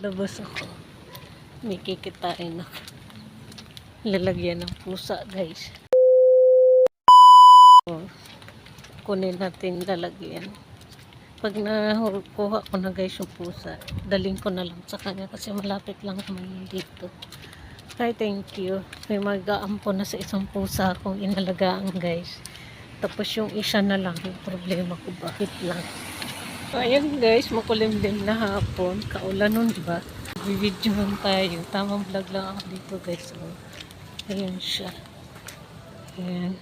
Labas ako. May kikitain ako. Lalagyan ng pusa, guys. So, kunin natin lalagyan. Pag nakuha ko na guys yung pusa, daling ko na lang sa kanya kasi malapit lang naman yun dito. Hi, thank you. May mag-aampo na sa isang pusa akong inalagaan guys. Tapos yung isa na lang, yung problema ko bakit lang. So, ayan guys, makulimlim na hapon. Kaulan nun, diba? Bibidyohan tayo. Tamang vlog lang ako dito guys. So, ayan siya. Ayan.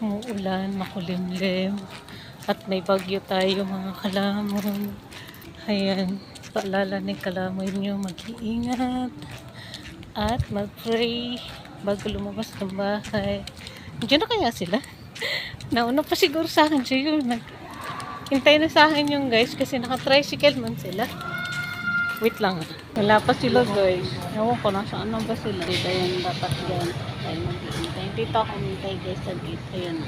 Umuulan, makulimlim. At may bagyo tayo mga kalamon. Ayan. Paalala ni kalamoy nyo, mag-iingat. At mag-pray bago lumabas ng bahay. Diyan na kaya sila? Nauna pa siguro sa akin siya yun. Hintay na sa akin yung guys kasi naka-tricycle man sila. Wait lang. Wala pa sila guys. Ewan ko nasaan na ba sila. Dito yan dapat yan. Tayo mag-hintay. Dito ako hintay guys sa gate. Ayan.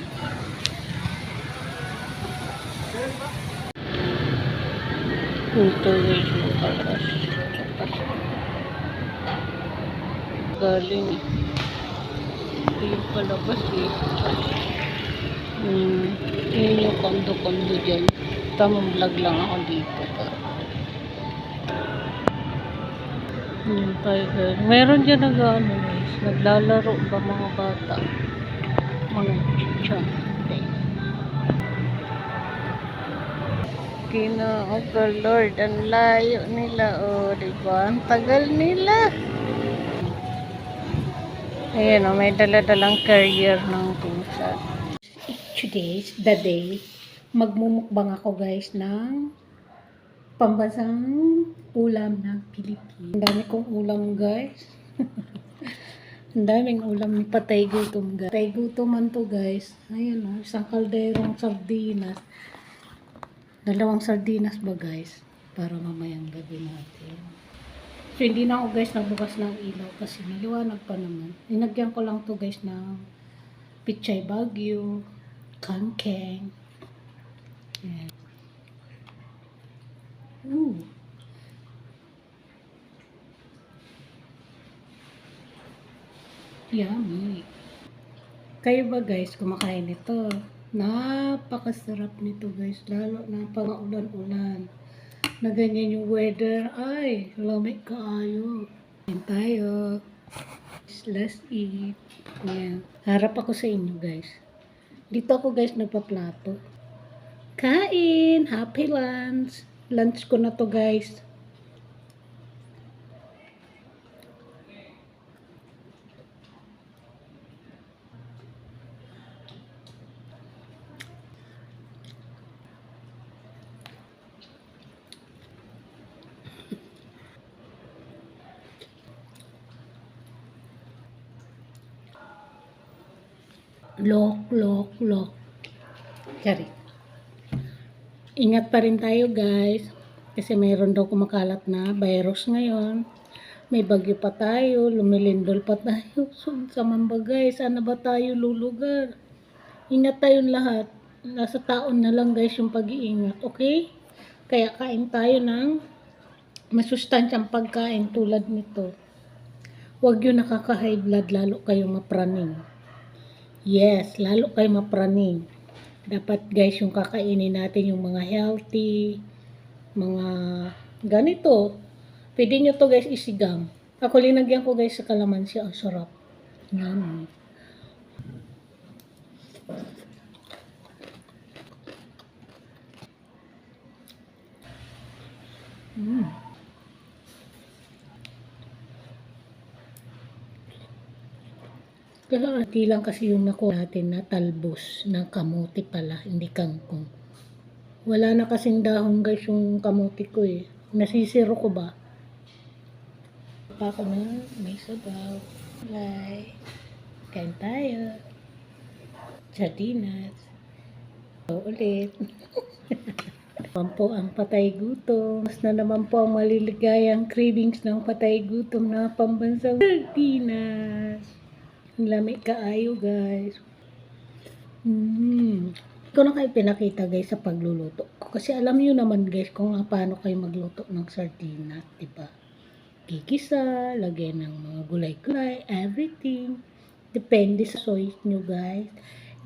Ito guys makalas. Galing eh. Ito yung palabas eh. Yun yung kondo-kondo dyan. Tamang vlog lang ako dito. Yung tiger. Meron dyan nag-ano guys. Naglalaro ba mga bata? Mga chicha. Oh God, Lord, ang layo nila. Oh, diba? Ang tagal nila. Ayan, oh, may dala-dalang carrier ng pusa. Today's the day. Magmumukbang ako guys ng pambansang ulam ng Pilipinas. Ang dami kong ulam guys. Ang daming ulam ni patay gutom guys. Patay gutom to guys. Ayan o, isang kalderong sardinas. 2 sardinas ba guys? Para mamayang gabi natin. So hindi na ako guys nagbukas ng ilaw kasi naliwanag pa naman. Inagyan ko lang to guys ng pichay bagyo, kangkeng. Ayan. Yummy. Kayo ba guys kumakain nito? Napakasarap nito guys. Lalo na pag ulan-ulan. Na ganyan yung weather. Ay, lamig kaayo. Kain tayo. Let's eat. Ayan. Harap ako sa inyo guys. Dito ako guys nagpaplato. Kain! Happy lunch! Lunch ko na to guys. Lok. Kari. Ingat pa rin tayo guys. Kasi mayroon daw kumakalat na virus ngayon. May bagyo pa tayo. Lumilindol pa tayo. So, sa mamba guys. Sana ba tayo lulugar? Ingat tayong lahat. Nasa taon na lang guys yung pag-iingat. Okay? Kaya kain tayo ng masustansyang pagkain tulad nito. Huwag yung nakaka-high blood. Lalo kayong mapraning. Yes, lalo kayo mapraning. Dapat guys yung kakainin natin yung mga healthy, mga ganito. Pwede nyo to guys isigang. Ako linagyan ko guys sa kalamansi. Ang sarap. Yan. Kalahati lang kasi yung nakuha natin na talbos ng kamuti pala, hindi kangkong. Wala na kasing dahon guys yung kamuti ko eh. Nasisiro ko ba? Pa ako na may sabaw. Bye. Kain tayo. Sardinas. Ulit. Naman po ang patay gutom. Mas na naman po ang maliligayang cravings ng patay gutom na pambansang sardinas. Lamig kaayo guys. Ito na kayo pinakita guys sa pagluluto. Kasi alam niyo naman guys kung paano kayo magluto ng sardinas, diba? gigisa, lagyan ng mga gulay-gulay, everything. Depende sa choice nyo, guys.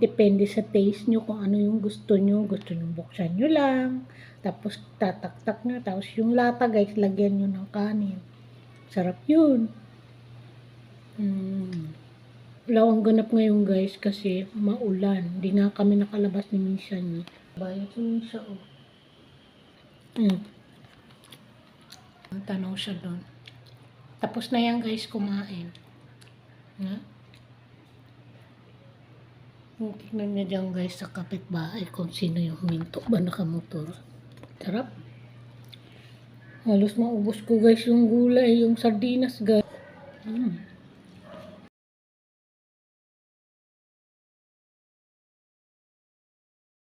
Depende sa taste nyo kung ano yung gusto nyo. Gusto nyo buksan nyo lang. Tapos tataktak nyo. Tapos yung lata, guys, lagyan nyo ng kanin. Sarap yun. Wala akong ganap ngayon, guys, kasi maulan. Hindi nga kami nakalabas ni Minsan. Bayan si Minsan, oh. Tanaw siya doon. Tapos na yan, guys, kumain. Tignan niya dyan, guys, sa kapitbahay kung sino yung huminto ba nakamotor. Sarap. Halos maubos ko, guys, yung gulay, yung sardinas, guys.